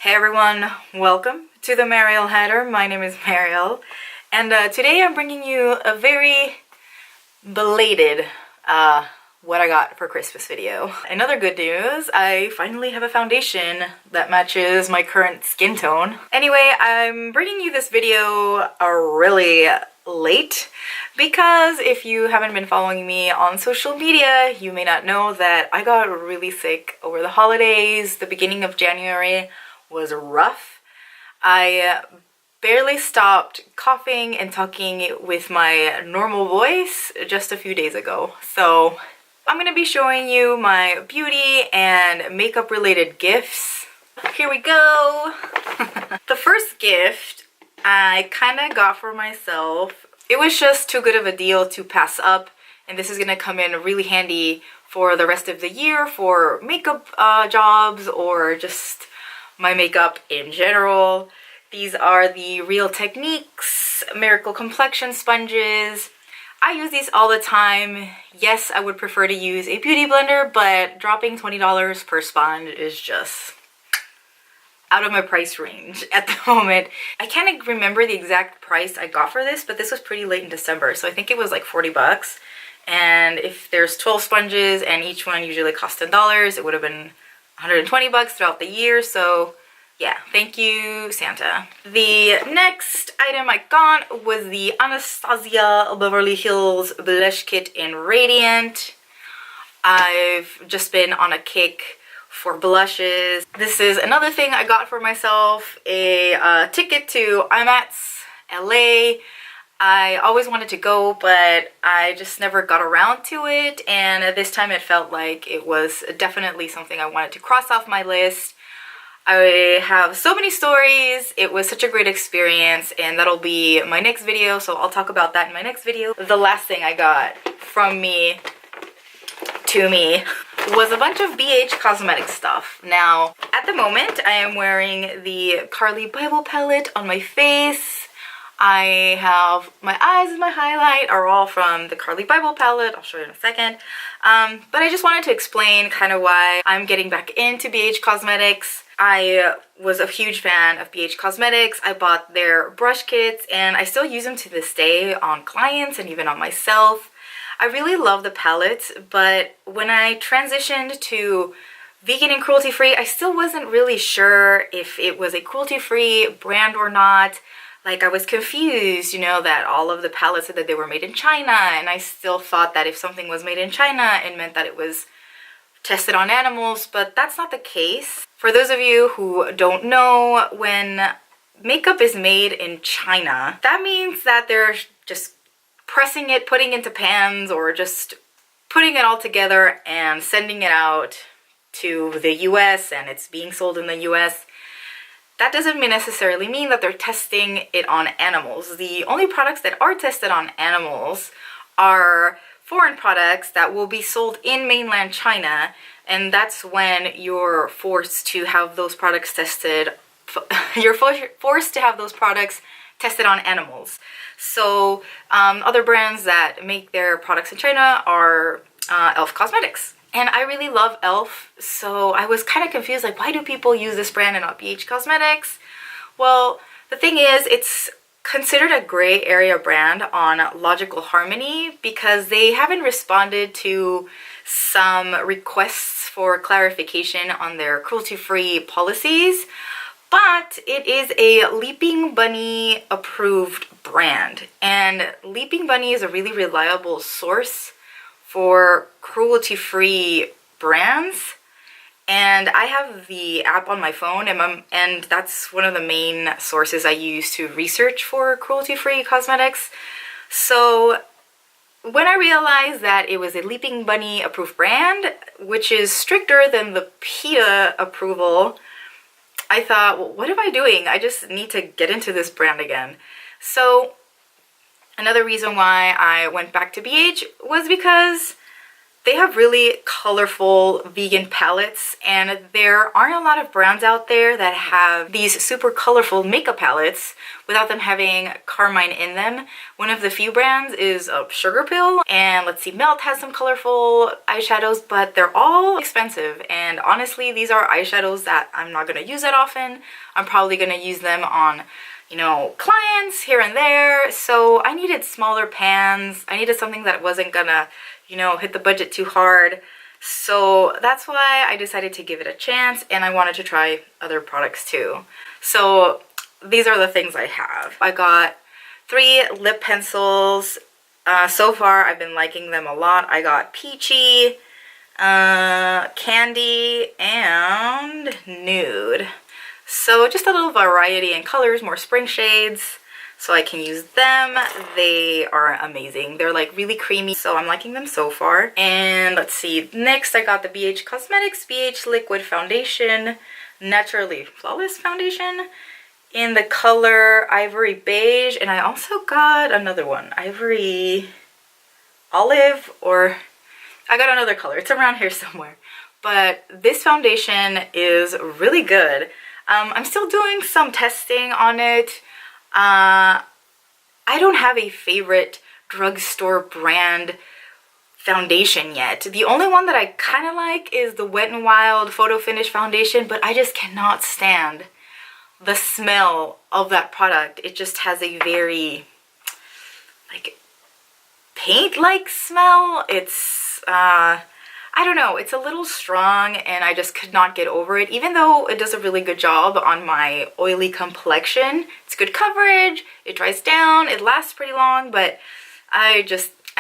Hey everyone, welcome to the Mariel Hatter. My name is Mariel, and today I'm bringing you a very belated what I got for Christmas video. Another good news, I finally have a foundation that matches my current skin tone. Anyway, I'm bringing you this video really late because if you haven't been following me on social media, you may not know that I got really sick over the holidays. The beginning of January was rough. I barely stopped coughing and talking with my normal voice just a few days ago. So I'm gonna be showing you my beauty and makeup related gifts. Here we go. The first gift I kind of got for myself. It was just too good of a deal to pass up, and this is gonna come in really handy for the rest of the year for makeup jobs or just my makeup in general. These are the Real Techniques Miracle Complexion sponges. I use these all the time. Yes, I would prefer to use a beauty blender, but dropping $20 per sponge is just out of my price range at the moment. I can't remember the exact price I got for this, but this was pretty late in December, so I think it was like 40 bucks. And if there's 12 sponges and each one usually costs $10, it would have been 120 bucks throughout the year. So yeah, thank you, Santa. The next item I got was the Anastasia Beverly Hills Blush Kit in Radiant. I've just been on a kick for blushes. This is another thing I got for myself, a ticket to IMATS LA. I always wanted to go, but I just never got around to it, and this time it felt like it was definitely something I wanted to cross off my list. I have so many stories. It was such a great experience, and that'll be my next video, so I'll talk about that in my next video. The last thing I got from me to me was a bunch of Beige cosmetic stuff. Now, at the moment, I am wearing the Carli Bybel palette on my face. I have my eyes and my highlight are all from the Carli Bybel palette. I'll show you in a second. But I just wanted to explain kind of why I'm getting back into Beige Cosmetics. I was a huge fan of Beige Cosmetics. I bought their brush kits and I still use them to this day on clients and even on myself. I really love the palettes, but when I transitioned to vegan and cruelty-free, I still wasn't really sure if it was a cruelty-free brand or not. Like, I was confused, you know, that all of the palettes said that they were made in China, and I still thought that if something was made in China, it meant that it was tested on animals, but that's not the case. For those of you who don't know, when makeup is made in China, that means that they're just pressing it, putting it into pans, or just putting it all together and sending it out to the US, and it's being sold in the US. That doesn't necessarily mean that they're testing it on animals. The only products that are tested on animals are foreign products that will be sold in mainland China, and that's when you're forced to have those products tested. You're forced to have those products tested on animals. So other brands that make their products in China are e.l.f. Cosmetics. And I really love e.l.f., so I was kind of confused, like, why do people use this brand and not Beige Cosmetics? Well, the thing is, it's considered a gray area brand on Logical Harmony because they haven't responded to some requests for clarification on their cruelty-free policies, but it is a Leaping Bunny approved brand, and Leaping Bunny is a really reliable source for cruelty-free brands, and I have the app on my phone, and that's one of the main sources I use to research for cruelty-free cosmetics. So when I realized that it was a Leaping Bunny approved brand, which is stricter than the PETA approval, I thought, well, what am I doing? I just need to get into this brand again. So another reason why I went back to Beige was because They have really colorful vegan palettes, and there aren't a lot of brands out there that have these super colorful makeup palettes without them having carmine in them. One of the few brands is Sugar Pill, and let's see, Melt has some colorful eyeshadows, but they're all expensive, and honestly these are eyeshadows that I'm not going to use that often. I'm probably going to use them on, you know, clients here and there, so I needed smaller pans. I needed something that wasn't gonna, you know, hit the budget too hard. So that's why I decided to give it a chance, and I wanted to try other products too. So these are the things I have. I got 3 lip pencils. So far I've been liking them a lot. I got Peachy, Candy, and Nude. So just a little variety in colors, more spring shades, so I can use them. They are amazing. They're like really creamy, so I'm liking them so far. And let's see, next I got the BH Cosmetics BH Liquid Foundation, Naturally Flawless Foundation in the color Ivory Beige. And I also got another one, Ivory Olive, or I got another color. It's around here somewhere. But this foundation is really good. I'm still doing some testing on it. I don't have a favorite drugstore brand foundation yet. The only one that I kind of like is the Wet n Wild Photo Finish Foundation, but I just cannot stand the smell of that product. It just has a very, like, paint-like smell. It's, I don't know, it's a little strong, and I just could not get over it, even though it does a really good job on my oily complexion. It's good coverage, it dries down, it lasts pretty long, but I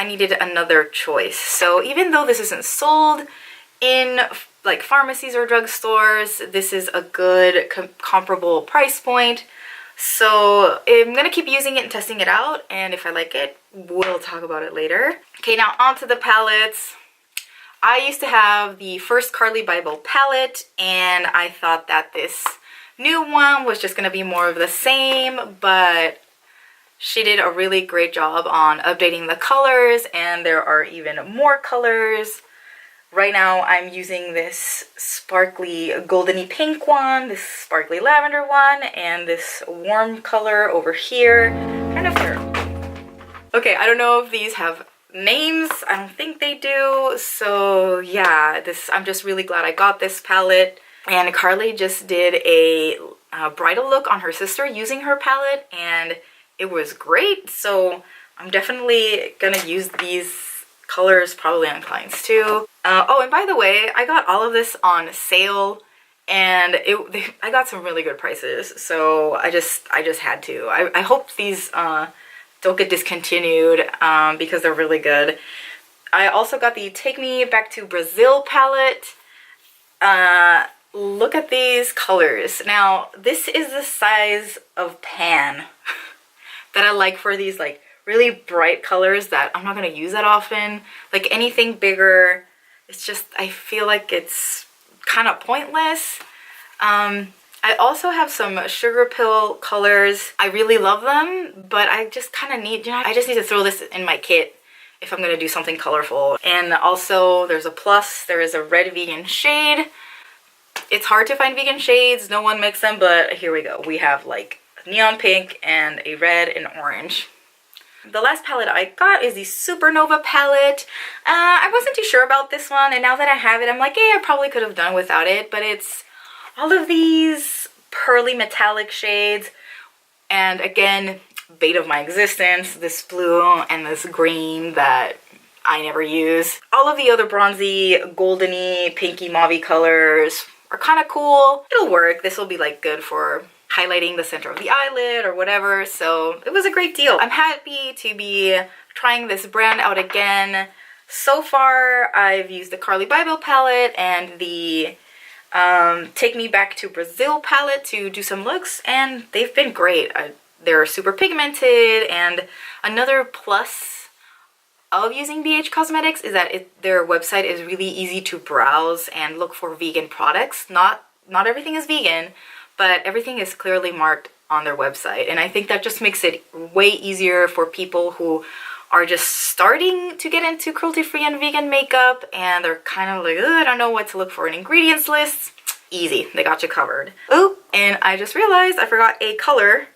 needed another choice. So even though this isn't sold in like pharmacies or drugstores, this is a good comparable price point. So I'm gonna keep using it and testing it out, and if I like it, we'll talk about it later. Okay, now onto the palettes. I used to have the first Carli Bybel palette, and I thought that this new one was just going to be more of the same, but she did a really great job on updating the colors, and there are even more colors. Right now I'm using this sparkly goldeny pink one, this sparkly lavender one, and this warm color over here. Kind of fair. Okay, I don't know if these have names. I don't think they do. So yeah, I'm just really glad I got this palette. And Carli just did a bridal look on her sister using her palette, and it was great. So I'm definitely gonna use these colors probably on clients too. Oh, and by the way, I got all of this on sale, and I got some really good prices. So I just had to. I hope these don't get discontinued because they're really good. I also got the Take Me Back to Brazil palette. Look at these colors. Now, this is the size of pan that I like for these like really bright colors that I'm not going to use that often. Like anything bigger, it's just, I feel like it's kind of pointless. I also have some Sugar Pill colors. I really love them, but I just kind of need, you know, I just need to throw this in my kit if I'm going to do something colorful. And also there's a plus, there is a red vegan shade. It's hard to find vegan shades, no one makes them, but here we go. We have like neon pink and a red and orange. The last palette I got is the Supernova palette. I wasn't too sure about this one, and now that I have it, I'm like, yeah, I probably could have done without it, but it's all of these pearly metallic shades, and again, bait of my existence, this blue and this green that I never use. All of the other bronzy, goldeny, pinky, mauvey colors are kind of cool. It'll work. This will be like good for highlighting the center of the eyelid or whatever, so it was a great deal. I'm happy to be trying this brand out again. So far, I've used the Carli Bybel palette and the Take Me Back to Brazil palette to do some looks, and they've been great. They're super pigmented, and another plus of using BH Cosmetics is that their website is really easy to browse and look for vegan products. Not everything is vegan, but everything is clearly marked on their website, and I think that just makes it way easier for people who are just starting to get into cruelty-free and vegan makeup, and they're kind of like, I don't know what to look for in ingredients lists. Easy, they got you covered. Oh, and I just realized I forgot a color.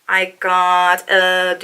I got a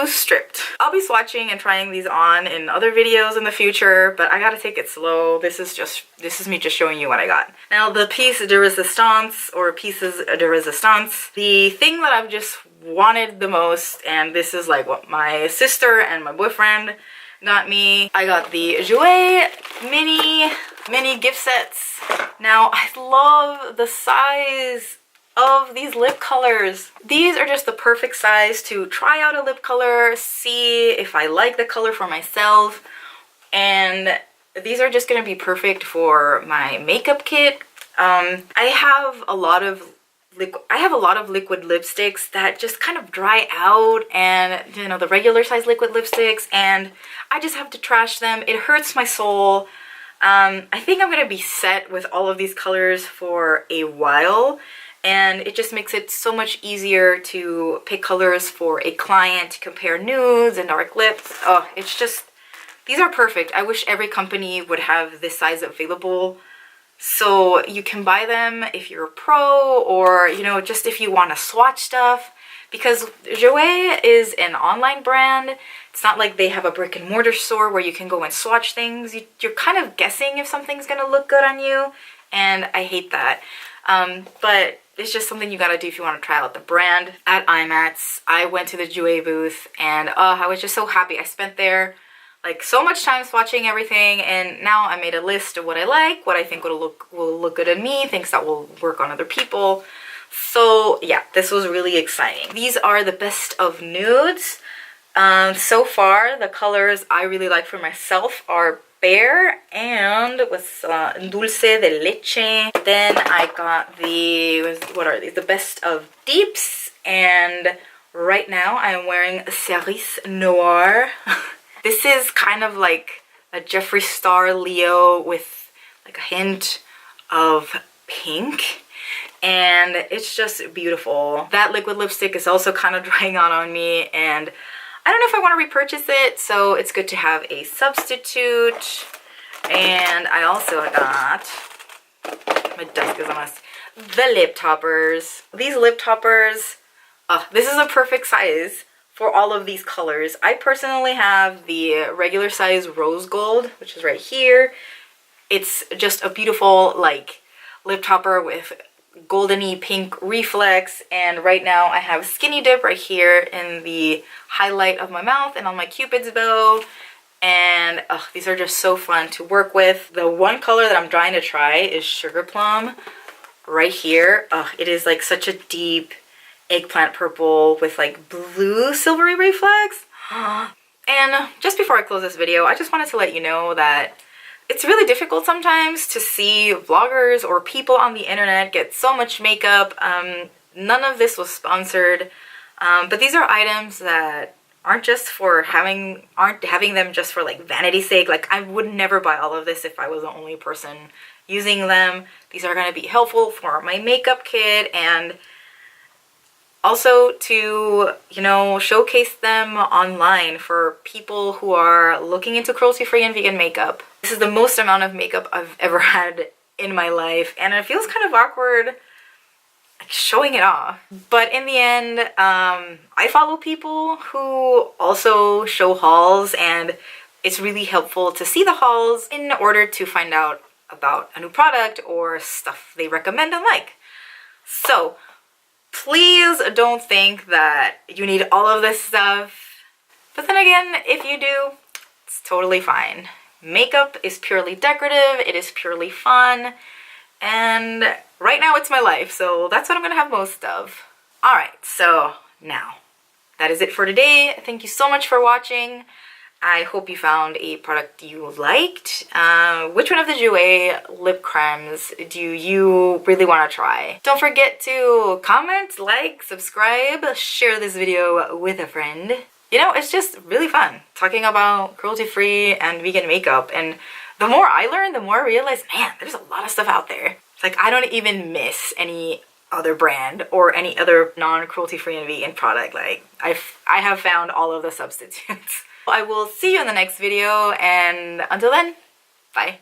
Stripped. I'll be swatching and trying these on in other videos in the future, but I gotta take it slow. This is me just showing you what I got. Now the piece de resistance, or pieces de resistance, the thing that I've just wanted the most, and this is like what my sister and my boyfriend got me. I got the Jouer mini gift sets. Now I love the size of these lip colors. These are just the perfect size to try out a lip color, see if I like the color for myself, and these are just going to be perfect for my makeup kit. I have a lot of liquid lipsticks that just kind of dry out, and you know, the regular size liquid lipsticks, and I just have to trash them. It hurts my soul. I think I'm gonna be set with all of these colors for a while, and it just makes it so much easier to pick colors for a client, to compare nudes and dark lips. Oh, it's just, these are perfect. I wish every company would have this size available, so you can buy them if you're a pro, or you know, just if you want to swatch stuff, because Jouer is an online brand. It's not like they have a brick and mortar store where you can go and swatch things. You're kind of guessing if something's gonna look good on you, and I hate that. But it's just something you gotta do if you want to try out the brand. At IMATS, I went to the Jouer booth, and I was just so happy. I spent there like so much time swatching everything, and now I made a list of what I like, what I think will look good on me, things that will work on other people. So yeah, this was really exciting. These are the best of nudes. So far, the colors I really like for myself are Bear and with Dulce de Leche. Then I got the, what are these? The best of deeps, and right now I am wearing Cerise Noir. This is kind of like a Jeffree Star Leo with like a hint of pink, and it's just beautiful. That liquid lipstick is also kind of drying out on me, and I don't know if I want to repurchase it, so it's good to have a substitute. And I also got, my desk is a mess, the lip toppers. These lip toppers, this is a perfect size for all of these colors. I personally have the regular size rose gold, which is right here. It's just a beautiful like lip topper with goldeny pink reflex, and right now I have Skinny Dip right here in the highlight of my mouth and on my cupid's bow, and these are just so fun to work with. The one color that I'm trying to try is Sugar Plum right here. It is like such a deep eggplant purple with like blue silvery reflex. And just before I close this video, I just wanted to let you know that it's really difficult sometimes to see vloggers or people on the internet get so much makeup. None of this was sponsored, but these are items that aren't having them just for like vanity's sake. Like, I would never buy all of this if I was the only person using them. These are going to be helpful for my makeup kit, and also to, you know, showcase them online for people who are looking into cruelty-free and vegan makeup. This is the most amount of makeup I've ever had in my life, and it feels kind of awkward like showing it off. But in the end, I follow people who also show hauls, and it's really helpful to see the hauls in order to find out about a new product or stuff they recommend and like. So please don't think that you need all of this stuff. But then again, if you do, it's totally fine. Makeup is purely decorative, it is purely fun, and right now it's my life, so that's what I'm gonna have most of. Alright, so now, that is it for today. Thank you so much for watching. I hope you found a product you liked. Which one of the Jouer lip creams do you really want to try? Don't forget to comment, like, subscribe, share this video with a friend. You know, it's just really fun talking about cruelty-free and vegan makeup, and the more I learn, the more I realize, man, there's a lot of stuff out there. It's like I don't even miss any other brand or any other non-cruelty-free and vegan product. Like, I have found all of the substitutes. I will see you in the next video, and until then, bye.